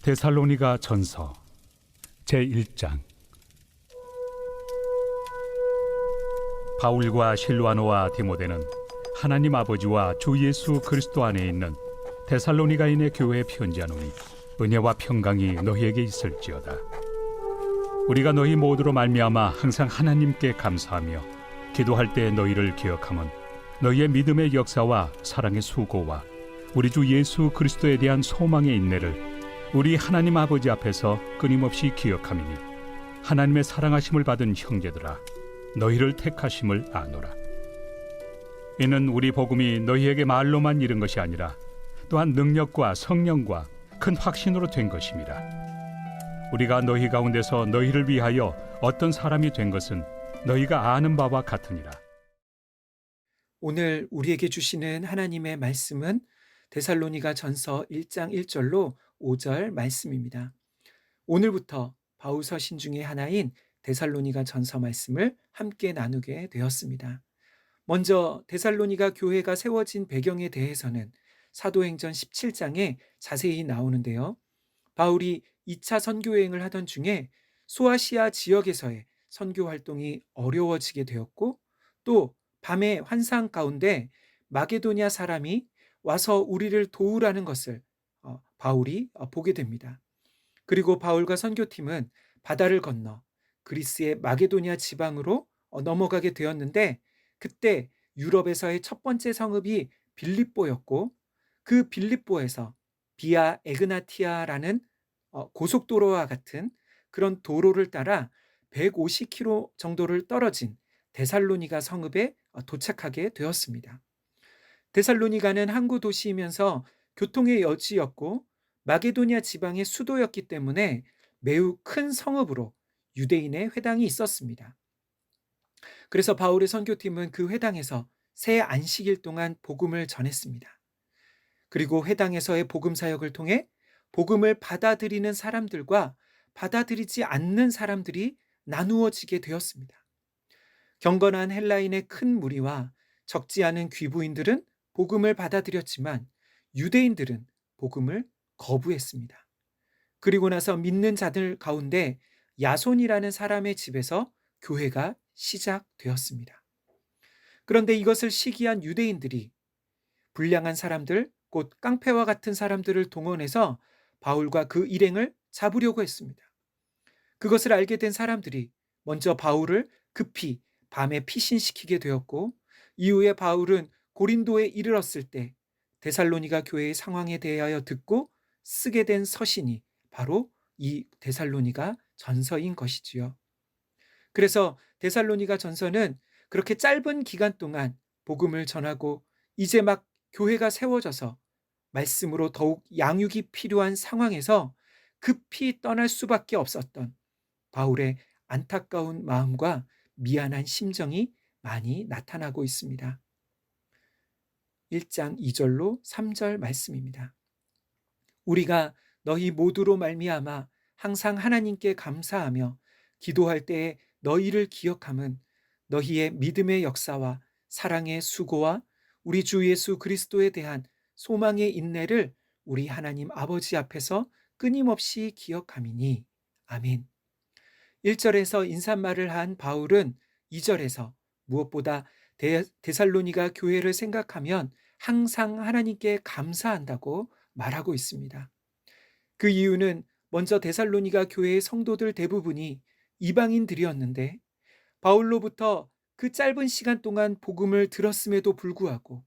데살로니가 전서 제1장. 바울과 실와노와 디모데는 하나님 아버지와 주 예수 그리스도 안에 있는 데살로니가인의 교회에 편지하노니 은혜와 평강이 너희에게 있을지어다. 우리가 너희 모두로 말미암아 항상 하나님께 감사하며 기도할 때 너희를 기억함은 너희의 믿음의 역사와 사랑의 수고와 우리 주 예수 그리스도에 대한 소망의 인내를 우리 하나님 아버지 앞에서 끊임없이 기억함이니 하나님의 사랑하심을 받은 형제들아, 너희를 택하심을 아노라. 이는 우리 복음이 너희에게 말로만 이른 것이 아니라 또한 능력과 성령과 큰 확신으로 된 것임이라. 우리가 너희 가운데서 너희를 위하여 어떤 사람이 된 것은 너희가 아는 바와 같으니라. 오늘 우리에게 주시는 하나님의 말씀은 데살로니가 전서 1장 1절로 5절 말씀입니다. 오늘부터 바울 서신 중의 하나인 데살로니가 전서 말씀을 함께 나누게 되었습니다. 먼저 데살로니가 교회가 세워진 배경에 대해서는 사도행전 17장에 자세히 나오는데요. 바울이 2차 선교 여행을 하던 중에 소아시아 지역에서의 선교 활동이 어려워지게 되었고, 또 밤의 환상 가운데 마게도냐 사람이 와서 우리를 도우라는 것을 바울이 보게 됩니다. 그리고 바울과 선교팀은 바다를 건너 그리스의 마게도냐 지방으로 넘어가게 되었는데, 그때 유럽에서의 첫 번째 성읍이 빌립보였고, 그 빌립보에서 비아 에그나티아라는 고속도로와 같은 그런 도로를 따라 150km 정도를 떨어진 데살로니가 성읍에 도착하게 되었습니다. 데살로니가는 항구 도시이면서 교통의 여지였고 마게도냐 지방의 수도였기 때문에 매우 큰 성읍으로 유대인의 회당이 있었습니다. 그래서 바울의 선교팀은 그 회당에서 새 안식일 동안 복음을 전했습니다. 그리고 회당에서의 복음 사역을 통해 복음을 받아들이는 사람들과 받아들이지 않는 사람들이 나누어지게 되었습니다. 경건한 헬라인의 큰 무리와 적지 않은 귀부인들은 복음을 받아들였지만 유대인들은 복음을 거부했습니다. 그리고 나서 믿는 자들 가운데 야손이라는 사람의 집에서 교회가 시작되었습니다. 그런데 이것을 시기한 유대인들이 불량한 사람들, 곧 깡패와 같은 사람들을 동원해서 바울과 그 일행을 잡으려고 했습니다. 그것을 알게 된 사람들이 먼저 바울을 급히 밤에 피신시키게 되었고, 이후에 바울은 고린도에 이르렀을 때 데살로니가 교회의 상황에 대하여 듣고 쓰게 된 서신이 바로 이 데살로니가 전서인 것이지요. 그래서 데살로니가 전서는 그렇게 짧은 기간 동안 복음을 전하고 이제 막 교회가 세워져서 말씀으로 더욱 양육이 필요한 상황에서 급히 떠날 수밖에 없었던 바울의 안타까운 마음과 미안한 심정이 많이 나타나고 있습니다. 1장 2절로 3절 말씀입니다. 우리가 너희 모두로 말미암아 항상 하나님께 감사하며 기도할 때에 너희를 기억함은 너희의 믿음의 역사와 사랑의 수고와 우리 주 예수 그리스도에 대한 소망의 인내를 우리 하나님 아버지 앞에서 끊임없이 기억함이니. 아멘. 1절에서 인사말을 한 바울은 2절에서 무엇보다 데살로니가 교회를 생각하면 항상 하나님께 감사한다고 말하고 있습니다. 그 이유는 먼저 데살로니가 교회의 성도들 대부분이 이방인들이었는데 바울로부터 그 짧은 시간 동안 복음을 들었음에도 불구하고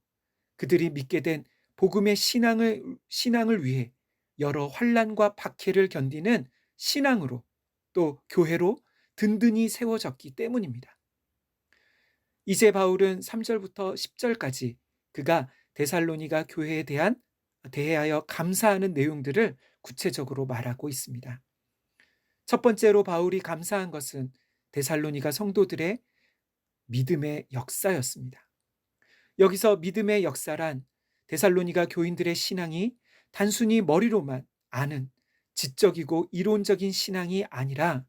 그들이 믿게 된 복음의 신앙을 위해 여러 환난과 박해를 견디는 신앙으로, 또 교회로 든든히 세워졌기 때문입니다. 이제 바울은 3절부터 10절까지 그가 데살로니가 교회에 대하여 감사하는 내용들을 구체적으로 말하고 있습니다. 첫 번째로 바울이 감사한 것은 데살로니가 성도들의 믿음의 역사였습니다. 여기서 믿음의 역사란 데살로니가 교인들의 신앙이 단순히 머리로만 아는 지적이고 이론적인 신앙이 아니라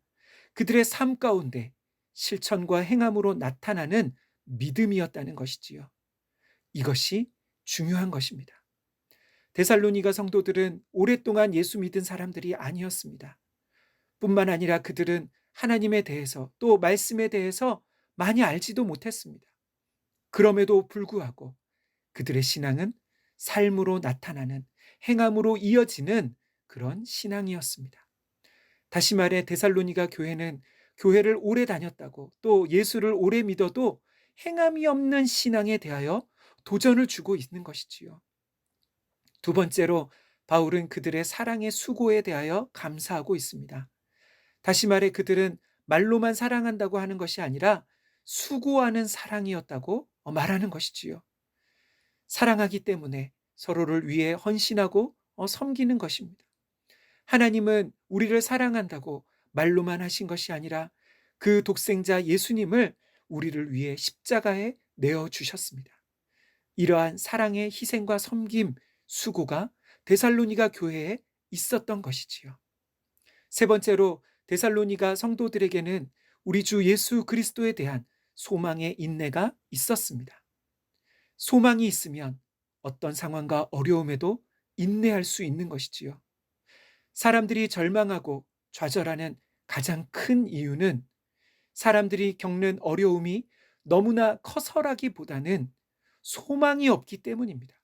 그들의 삶 가운데 실천과 행함으로 나타나는 믿음이었다는 것이지요. 이것이 중요한 것입니다. 데살로니가 성도들은 오랫동안 예수 믿은 사람들이 아니었습니다. 뿐만 아니라 그들은 하나님에 대해서 또 말씀에 대해서 많이 알지도 못했습니다. 그럼에도 불구하고 그들의 신앙은 삶으로 나타나는 행함으로 이어지는 그런 신앙이었습니다. 다시 말해 데살로니가 교회는 교회를 오래 다녔다고 또 예수를 오래 믿어도 행함이 없는 신앙에 대하여 도전을 주고 있는 것이지요. 두 번째로 바울은 그들의 사랑의 수고에 대하여 감사하고 있습니다. 다시 말해 그들은 말로만 사랑한다고 하는 것이 아니라 수고하는 사랑이었다고 말하는 것이지요. 사랑하기 때문에 서로를 위해 헌신하고 섬기는 것입니다. 하나님은 우리를 사랑한다고 말로만 하신 것이 아니라 그 독생자 예수님을 우리를 위해 십자가에 내어 주셨습니다. 이러한 사랑의 희생과 섬김, 수고가 데살로니가 교회에 있었던 것이지요. 세 번째로 데살로니가 성도들에게는 우리 주 예수 그리스도에 대한 소망의 인내가 있었습니다. 소망이 있으면 어떤 상황과 어려움에도 인내할 수 있는 것이지요. 사람들이 절망하고 좌절하는 가장 큰 이유는 사람들이 겪는 어려움이 너무나 커서라기보다는 소망이 없기 때문입니다.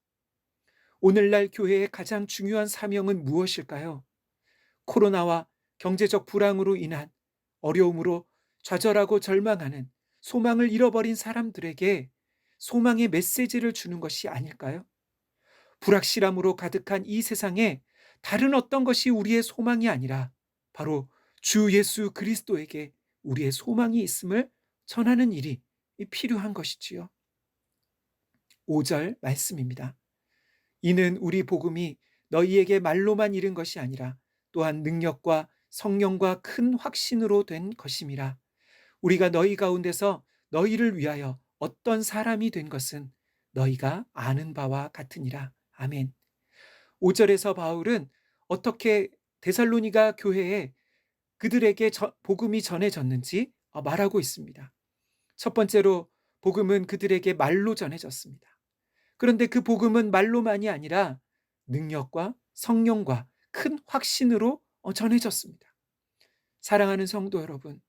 오늘날 교회의 가장 중요한 사명은 무엇일까요? 코로나와 경제적 불황으로 인한 어려움으로 좌절하고 절망하는 소망을 잃어버린 사람들에게 소망의 메시지를 주는 것이 아닐까요? 불확실함으로 가득한 이 세상에 다른 어떤 것이 우리의 소망이 아니라 바로 주 예수 그리스도에게 우리의 소망이 있음을 전하는 일이 필요한 것이지요. 5절 말씀입니다. 이는 우리 복음이 너희에게 말로만 이른 것이 아니라 또한 능력과 성령과 큰 확신으로 된 것임이라. 우리가 너희 가운데서 너희를 위하여 어떤 사람이 된 것은 너희가 아는 바와 같으니라. 아멘. 5절에서 바울은 어떻게 데살로니가 교회에 그들에게 복음이 전해졌는지 말하고 있습니다. 첫 번째로 복음은 그들에게 말로 전해졌습니다. 그런데 그 복음은 말로만이 아니라 능력과 성령과 큰 확신으로 전해졌습니다. 사랑하는 성도 여러분,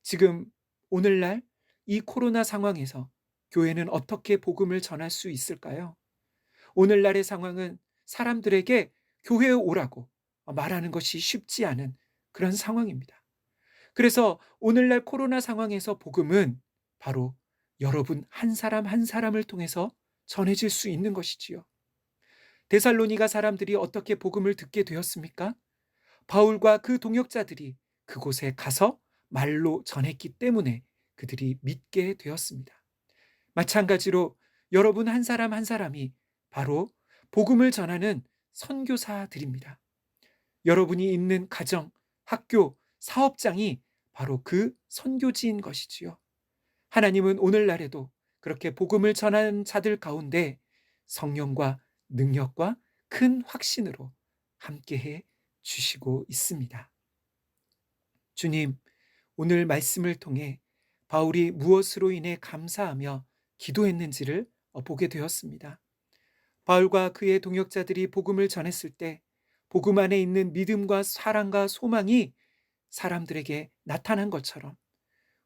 지금 오늘날 이 코로나 상황에서 교회는 어떻게 복음을 전할 수 있을까요? 오늘날의 상황은 사람들에게 교회에 오라고 말하는 것이 쉽지 않은 그런 상황입니다. 그래서 오늘날 코로나 상황에서 복음은 바로 여러분 한 사람 한 사람을 통해서 전해질 수 있는 것이지요. 데살로니가 사람들이 어떻게 복음을 듣게 되었습니까? 바울과 그 동역자들이 그곳에 가서 말로 전했기 때문에 그들이 믿게 되었습니다. 마찬가지로 여러분 한 사람 한 사람이 바로 복음을 전하는 선교사들입니다. 여러분이 있는 가정, 학교, 사업장이 바로 그 선교지인 것이지요. 하나님은 오늘날에도 그렇게 복음을 전하는 자들 가운데 성령과 능력과 큰 확신으로 함께해 주시고 있습니다. 주님, 오늘 말씀을 통해 바울이 무엇으로 인해 감사하며 기도했는지를 보게 되었습니다. 바울과 그의 동역자들이 복음을 전했을 때 복음 안에 있는 믿음과 사랑과 소망이 사람들에게 나타난 것처럼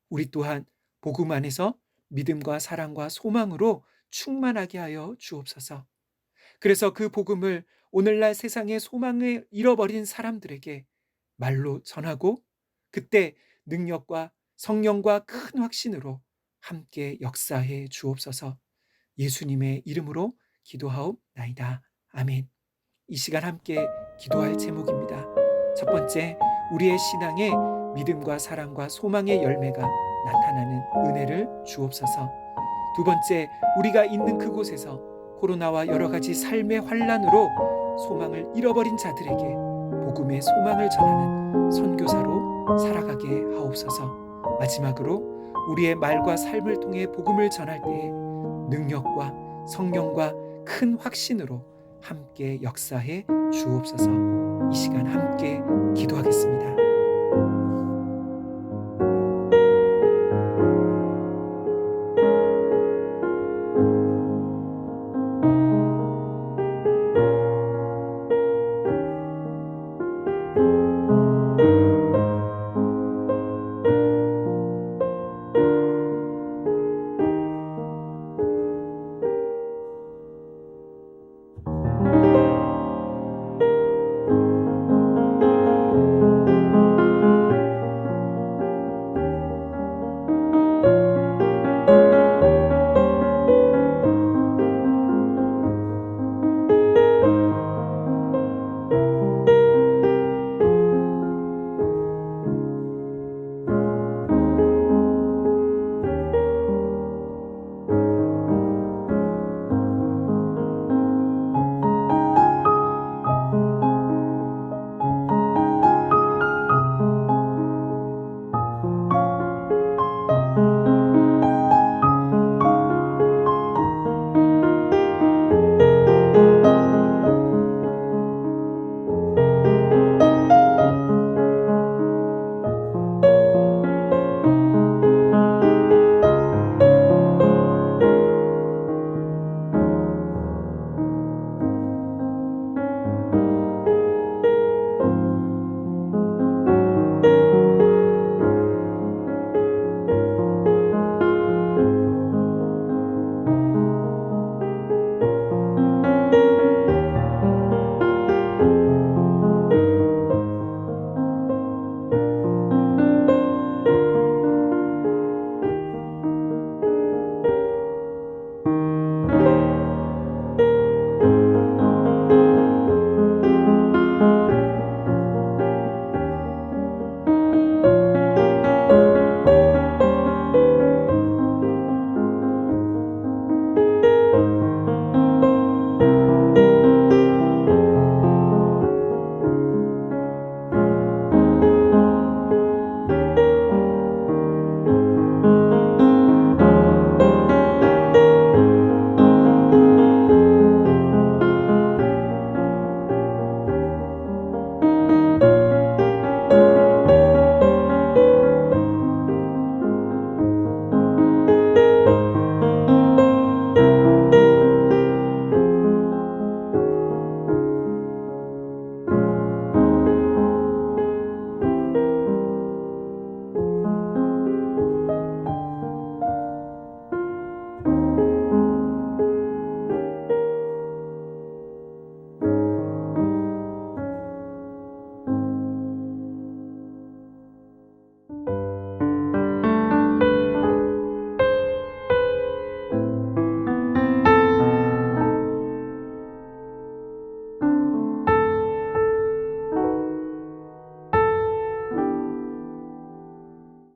우리 또한 복음 안에서 믿음과 사랑과 소망으로 충만하게 하여 주옵소서. 그래서 그 복음을 오늘날 세상의 소망을 잃어버린 사람들에게 말로 전하고 그때 능력과 성령과 큰 확신으로 함께 역사해 주옵소서. 예수님의 이름으로 기도하옵나이다. 아멘. 이 시간 함께 기도할 제목입니다. 첫 번째, 우리의 신앙에 믿음과 사랑과 소망의 열매가 나타나는 은혜를 주옵소서. 두 번째, 우리가 있는 그곳에서 코로나와 여러 가지 삶의 환란으로 소망을 잃어버린 자들에게 복음의 소망을 전하는 선교사로 살아가게 하옵소서. 마지막으로 우리의 말과 삶을 통해 복음을 전할 때에 능력과 성령과 큰 확신으로 함께 역사해 주옵소서. 이 시간 함께 기도하겠습니다.